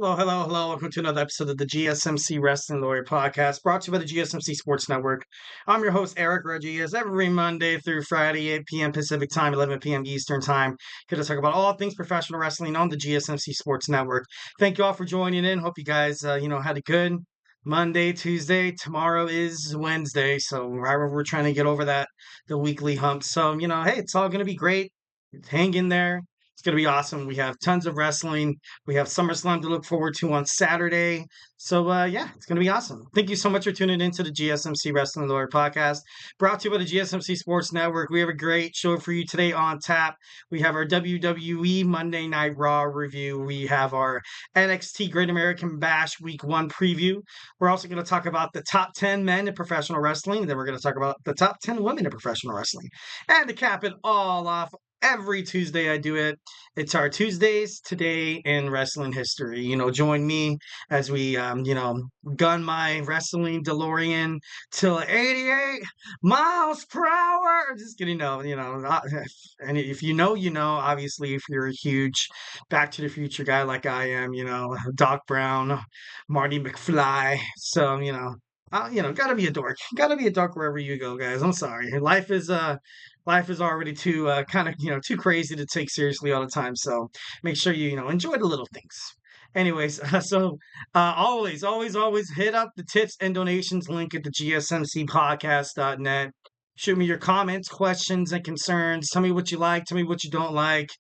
Hello, hello, hello. Welcome to another episode of the GSMC Wrestling Laureate podcast brought to you by the GSMC Sports Network. I'm your host, Eric Rodriguez, every Monday through Friday, 8 p.m. Pacific Time, 11 p.m. Eastern Time. Here to talk about all things professional wrestling on the GSMC Sports Network. Thank you all for joining in. Hope you guys, had a good Monday, Tuesday. Tomorrow is Wednesday. So we're trying to get over the weekly hump. So, hey, it's all going to be great. Hang in there. It's going to be awesome. We have tons of wrestling. We have SummerSlam to look forward to on Saturday. So, it's going to be awesome. Thank you so much for tuning into the GSMC Wrestling Laureate podcast, brought to you by the GSMC Sports Network. We have a great show for you today on tap. We have our WWE Monday Night Raw review. We have our NXT Great American Bash Week 1 preview. We're also going to talk about the top 10 men in professional wrestling. Then we're going to talk about the top 10 women in professional wrestling. And to cap it all off, every Tuesday I do it. It's our Tuesdays Today in Wrestling History. Join me as we, gun my wrestling DeLorean till 88 miles per hour. Just kidding, no, and if you know, obviously, if you're a huge Back to the Future guy like I am, Doc Brown, Marty McFly. So, gotta be a dork. Gotta be a dork wherever you go, guys. I'm sorry. Life is already too kind of too crazy to take seriously all the time. So make sure you enjoy the little things. Anyways, always hit up the tips and donations link at the gsmcpodcast.net. Shoot me your comments, questions, and concerns. Tell me what you like. Tell me what you don't like.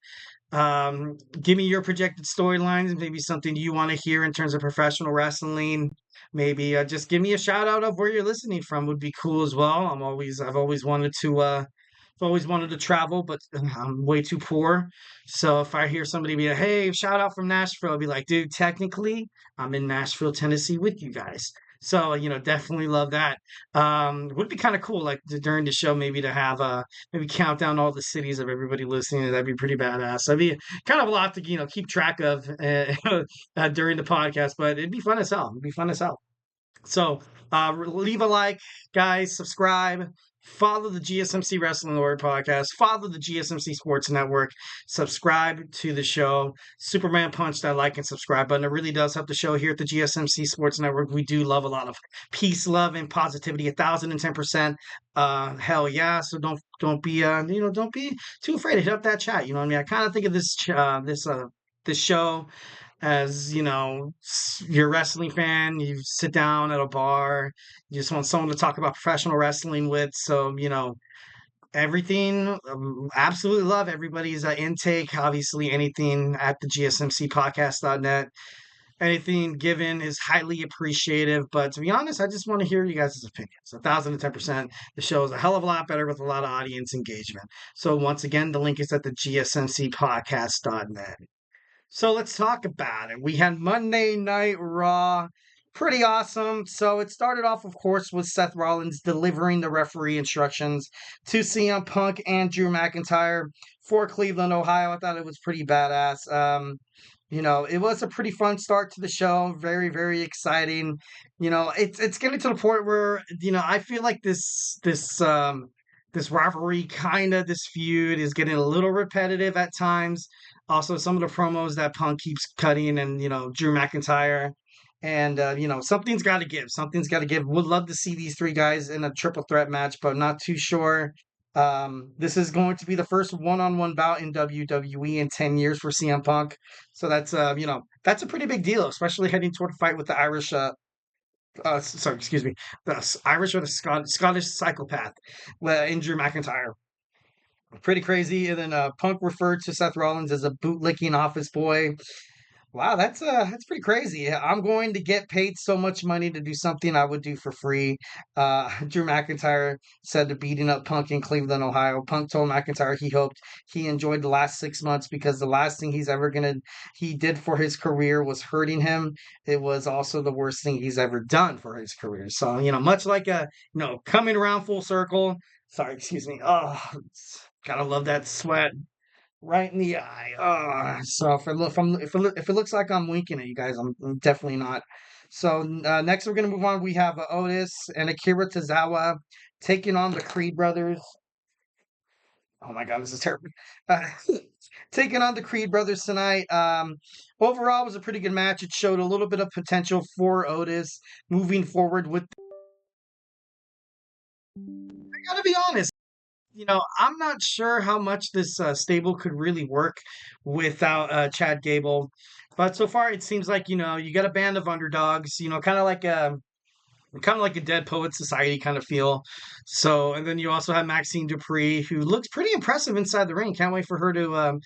Give me your projected storylines, maybe something you want to hear in terms of professional wrestling. Maybe just give me a shout out of where you're listening from would be cool as well. I've always wanted to travel, but I'm way too poor. So if I hear somebody be like, "Hey, shout out from Nashville," I'll be like, "Dude, technically, I'm in Nashville, Tennessee, with you guys." So definitely love that. Would be kind of cool, like during the show, maybe to have maybe count down all the cities of everybody listening. That'd be pretty badass. That'd be kind of a lot to keep track of during the podcast, but it'd be fun as hell. It'd be fun as hell. So leave a like, guys, subscribe, follow the GSMC Wrestling Laureate podcast, follow the GSMC Sports Network, subscribe to the show. Superman punch that like and subscribe button. It really does help the show here at the GSMC Sports Network. We do love a lot of peace, love, and positivity. 1,010%. Hell yeah. So don't be don't be too afraid to hit up that chat. You know what I mean? I kind of think of this show as you're a wrestling fan, you sit down at a bar, you just want someone to talk about professional wrestling with. So everything, absolutely love everybody's intake. Obviously, anything at the gsmcpodcast.net, anything given is highly appreciative. But to be honest, I just want to hear you guys' opinions. 1,010%. The show is a hell of a lot better with a lot of audience engagement. So once again, the link is at the gsmcpodcast.net. So let's talk about it. We had Monday Night Raw. Pretty awesome. So it started off, of course, with Seth Rollins delivering the referee instructions to CM Punk and Drew McIntyre for Cleveland, Ohio. I thought it was pretty badass. It was a pretty fun start to the show. Very, very exciting. It's getting to the point where, I feel like this rivalry, this feud is getting a little repetitive at times. Also, some of the promos that Punk keeps cutting and, Drew McIntyre. And, something's got to give. Something's got to give. Would love to see these three guys in a triple threat match, but not too sure. This is going to be the first one-on-one bout in WWE in 10 years for CM Punk. So that's, that's a pretty big deal, especially heading toward a fight with the Irish sorry, excuse me, the Irish or the Scottish psychopath, in Drew McIntyre. Pretty crazy. And then Punk referred to Seth Rollins as a bootlicking office boy. Wow, that's pretty crazy. I'm going to get paid so much money to do something I would do for free. Drew McIntyre said to beating up Punk in Cleveland, Ohio. Punk told McIntyre he hoped he enjoyed the last 6 months because the last thing he did for his career was hurting him. It was also the worst thing he's ever done for his career. So, much like coming around full circle. Sorry, excuse me. Oh, gotta love that sweat right in the eye. So if it looks like I'm winking at you guys, I'm definitely not. So next we're gonna move on. We have Otis and Akira Tozawa taking on the Creed brothers. Oh my God, this is terrible. Uh, taking on the Creed brothers tonight. Overall, it was a pretty good match. It showed a little bit of potential for Otis moving forward with. I gotta be honest. I'm not sure how much this stable could really work without Chad Gable. But so far, it seems like, you got a band of underdogs, kind of like a Dead Poet Society kind of feel. So, and then you also have Maxine Dupree, who looks pretty impressive inside the ring. Can't wait for her to,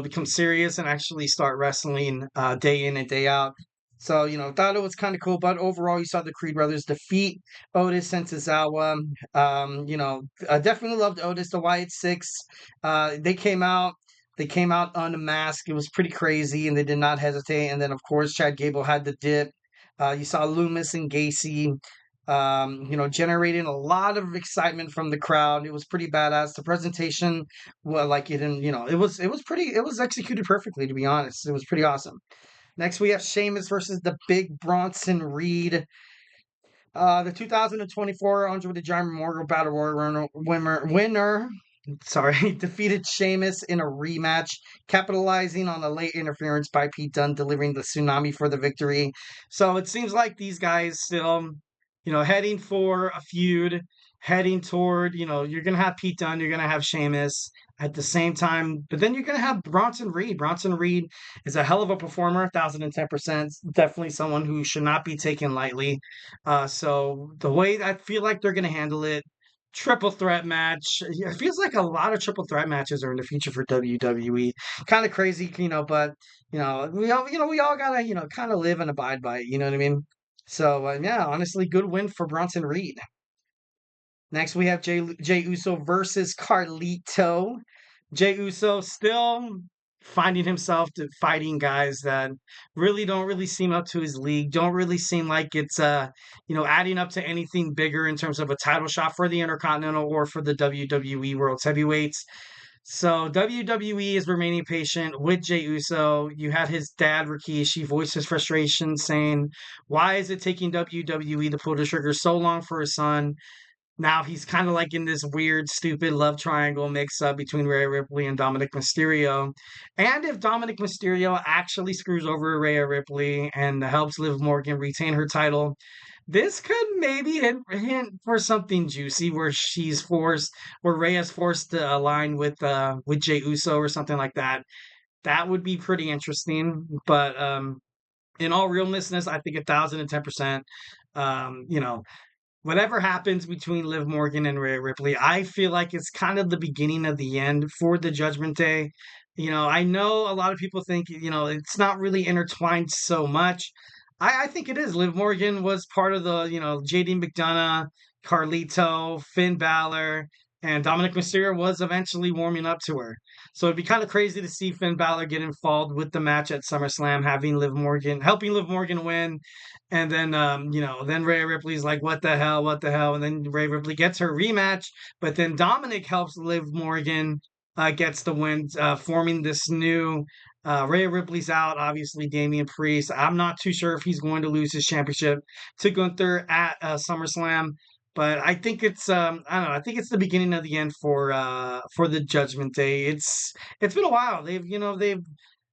become serious and actually start wrestling day in and day out. So, thought it was kind of cool. But overall, you saw the Creed brothers defeat Otis and Tozawa. I definitely loved Otis, the Wyatt Sicks. They came out. They came out unmasked. It was pretty crazy, and they did not hesitate. And then, of course, Chad Gable had the dip. You saw Loomis and Gacy, generating a lot of excitement from the crowd. It was pretty badass. The presentation, well, like it, and it was executed perfectly. To be honest, it was pretty awesome. Next, we have Sheamus versus the Big Bronson Reed. The 2024 Andre the Giant Memorial Battle Royal winner sorry, defeated Sheamus in a rematch, capitalizing on a late interference by Pete Dunne, delivering the tsunami for the victory. So it seems like these guys still, heading for a feud, heading toward, you're going to have Pete Dunne, you're going to have Sheamus at the same time, but then you're going to have Bronson Reed. Bronson Reed is a hell of a performer, 1,010%. Definitely someone who should not be taken lightly. So the way I feel like they're going to handle it, triple threat match. It feels like a lot of triple threat matches are in the future for WWE. Kind of crazy, but we all gotta, kind of live and abide by it. You know what I mean? So yeah, honestly, good win for Bronson Reed. Next, we have Jay Uso versus Carlito. Jay Uso still finding himself to fighting guys that really don't really seem up to his league, don't really seem like it's adding up to anything bigger in terms of a title shot for the Intercontinental or for the WWE World Heavyweights. So WWE is remaining patient with Jey Uso. You had his dad Rikishi voice his frustration, saying, "Why is it taking WWE to pull the trigger so long for his son?" Now he's kind of like in this weird, stupid love triangle mix up between Rhea Ripley and Dominic Mysterio. And if Dominic Mysterio actually screws over Rhea Ripley and helps Liv Morgan retain her title, this could maybe hint for something juicy where Rhea's forced to align with Jey Uso or something like that. That would be pretty interesting. But in all realness, I think 1,010%. Whatever happens between Liv Morgan and Rhea Ripley, I feel like it's kind of the beginning of the end for the Judgment Day. I know a lot of people think, it's not really intertwined so much. I think it is. Liv Morgan was part of the, JD McDonough, Carlito, Finn Balor, and Dominic Mysterio was eventually warming up to her. So it'd be kind of crazy to see Finn Balor get involved with the match at SummerSlam, helping Liv Morgan win. And then, then Rhea Ripley's like, what the hell, what the hell? And then Rhea Ripley gets her rematch, but then Dominic helps Liv Morgan, gets the win, forming this new, Rhea Ripley's out, obviously Damien Priest. I'm not too sure if he's going to lose his championship to Gunther at SummerSlam, but I think it's, I don't know, I think it's the beginning of the end for the Judgment Day. It's been a while.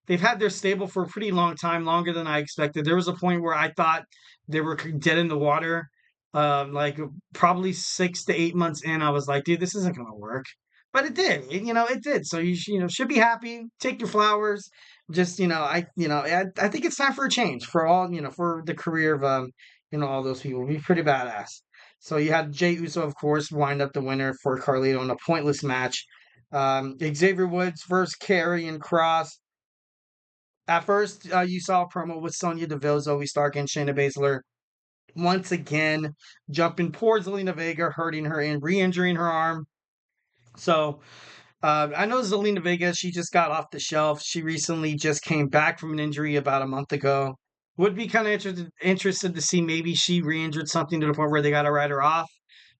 They've had their stable for a pretty long time, longer than I expected. There was a point where I thought they were dead in the water. Like probably 6 to 8 months in, I was like, dude, this isn't gonna work. But it did. It did. So should be happy. Take your flowers. Just I think it's time for a change for all for the career of all those people. It'd be pretty badass. So you had Jey Uso, of course, wind up the winner for Carlito in a pointless match. Xavier Woods versus Karrion Kross. At first, you saw a promo with Sonya Deville, Zoe Stark, and Shayna Baszler once again jumping poor Zelina Vega, hurting her and re-injuring her arm. So I know Zelina Vega, she just got off the shelf. She recently just came back from an injury about a month ago. Would be kind of interested to see maybe she re-injured something to the point where they got to write her off.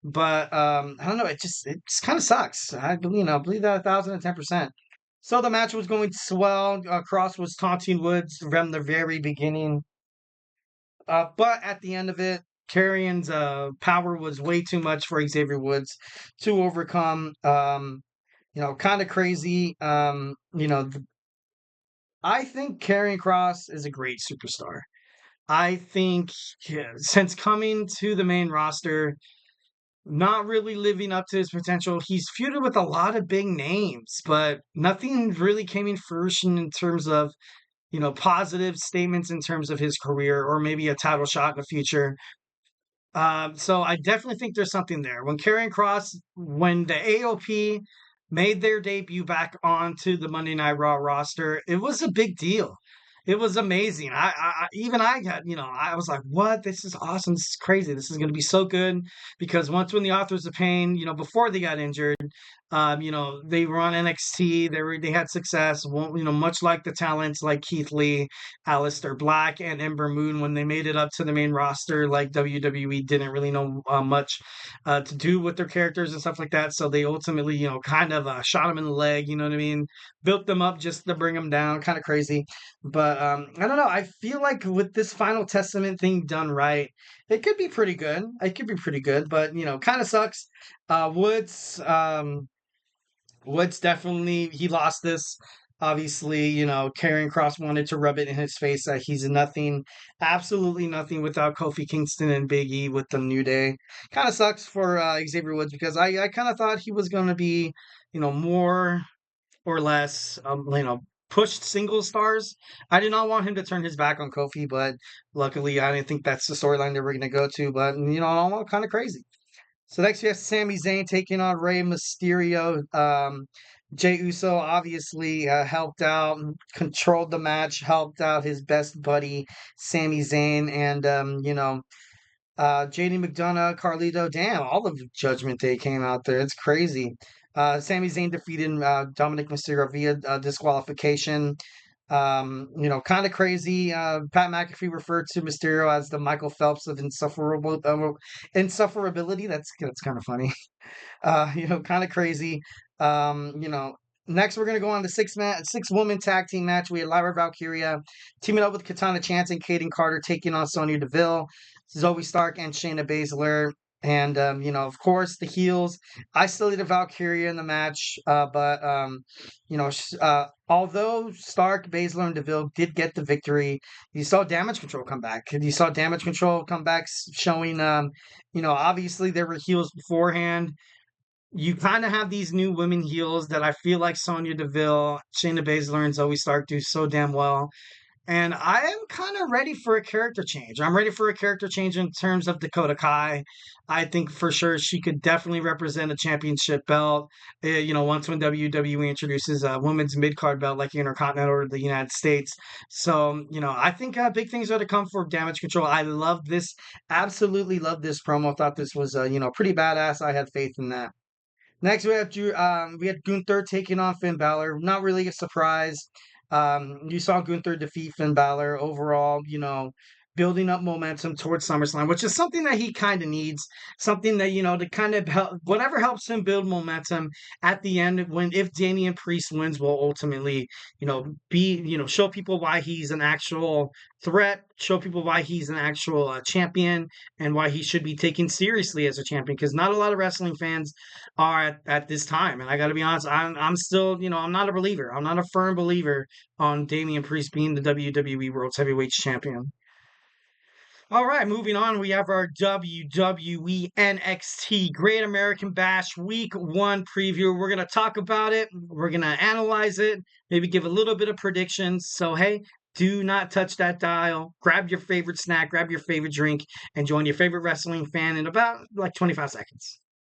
But I don't know. It just kind of sucks. I believe that 1,010%. So the match was going swell. Cross was taunting Woods from the very beginning. But at the end of it, Carrion's power was way too much for Xavier Woods to overcome. kind of crazy. I think Karrion Kross is a great superstar. I think since coming to the main roster, not really living up to his potential. He's feuded with a lot of big names, but nothing really came in fruition in terms of, positive statements in terms of his career or maybe a title shot in the future. So I definitely think there's something there. When the AOP made their debut back onto the Monday Night Raw roster, it was a big deal. It was amazing. I got, I was like, what? This is awesome. This is crazy. This is going to be so good because once when the Authors of Pain, before they got injured, they were on NXT. They had success. Much like the talents like Keith Lee, Aleister Black, and Ember Moon, when they made it up to the main roster, like WWE didn't really know much to do with their characters and stuff like that. So they ultimately, kind of shot them in the leg. You know what I mean? Built them up just to bring them down. Kind of crazy. But I don't know. I feel like with this Final Testament thing done right, it could be pretty good. It could be pretty good, but kind of sucks. Woods definitely he lost this. Obviously, Karrion Kross wanted to rub it in his face that he's nothing, absolutely nothing without Kofi Kingston and Big E with the New Day. Kind of sucks for Xavier Woods because I kind of thought he was going to be, more or less, pushed single stars. I did not want him to turn his back on Kofi, but luckily I didn't think that's the storyline they were going to go to. But all kind of crazy. So next we have Sami Zayn taking on Rey Mysterio. Jey Uso obviously helped out, controlled the match, helped out his best buddy Sami Zayn, and JD McDonough, Carlito. Damn, all of Judgment Day came out there. It's crazy. Sami Zayn defeated Dominic Mysterio via disqualification. Kind of crazy. Pat McAfee referred to Mysterio as the Michael Phelps of insufferability. That's kind of funny. Kind of crazy. Next we're gonna go on the six woman tag team match. We had Lyra Valkyria teaming up with Katana Chance and Kaden Carter taking on Sonya Deville, Zoe Stark, and Shayna Baszler. And of course, the heels isolated Valkyria in the match, but although Stark, Baszler, and Deville did get the victory, you saw Damage Control come back. You saw Damage Control comebacks showing, obviously there were heels beforehand. You kind of have these new women heels that I feel like Sonya Deville, Shayna Baszler, and Zoe Stark do so damn well. And I am kind of ready for a character change. I'm ready for a character change in terms of Dakota Kai. I think for sure she could definitely represent a championship belt. Once when WWE introduces a women's mid card belt like Intercontinental or the United States. So, I think big things are to come for Damage Control. I love this, absolutely love this promo. Thought this was, pretty badass. I had faith in that. Next, we had Gunther taking on Finn Balor. Not really a surprise. You saw Gunther defeat Finn Balor overall. Building up momentum towards SummerSlam, which is something that he kind of needs. Something that to kind of help whatever helps him build momentum at the end. If Damien Priest wins, will ultimately show people why he's an actual threat. Show people why he's an actual champion and why he should be taken seriously as a champion. Because not a lot of wrestling fans are at this time. And I got to be honest, I'm still, I'm not a believer. I'm not a firm believer on Damian Priest being the WWE World's Heavyweight Champion. All right, moving on, we have our WWE NXT Great American Bash Week 1 preview. We're going to talk about it. We're going to analyze it, maybe give a little bit of predictions. So, hey, do not touch that dial. Grab your favorite snack, grab your favorite drink, and join your favorite wrestling fan in about 25 seconds.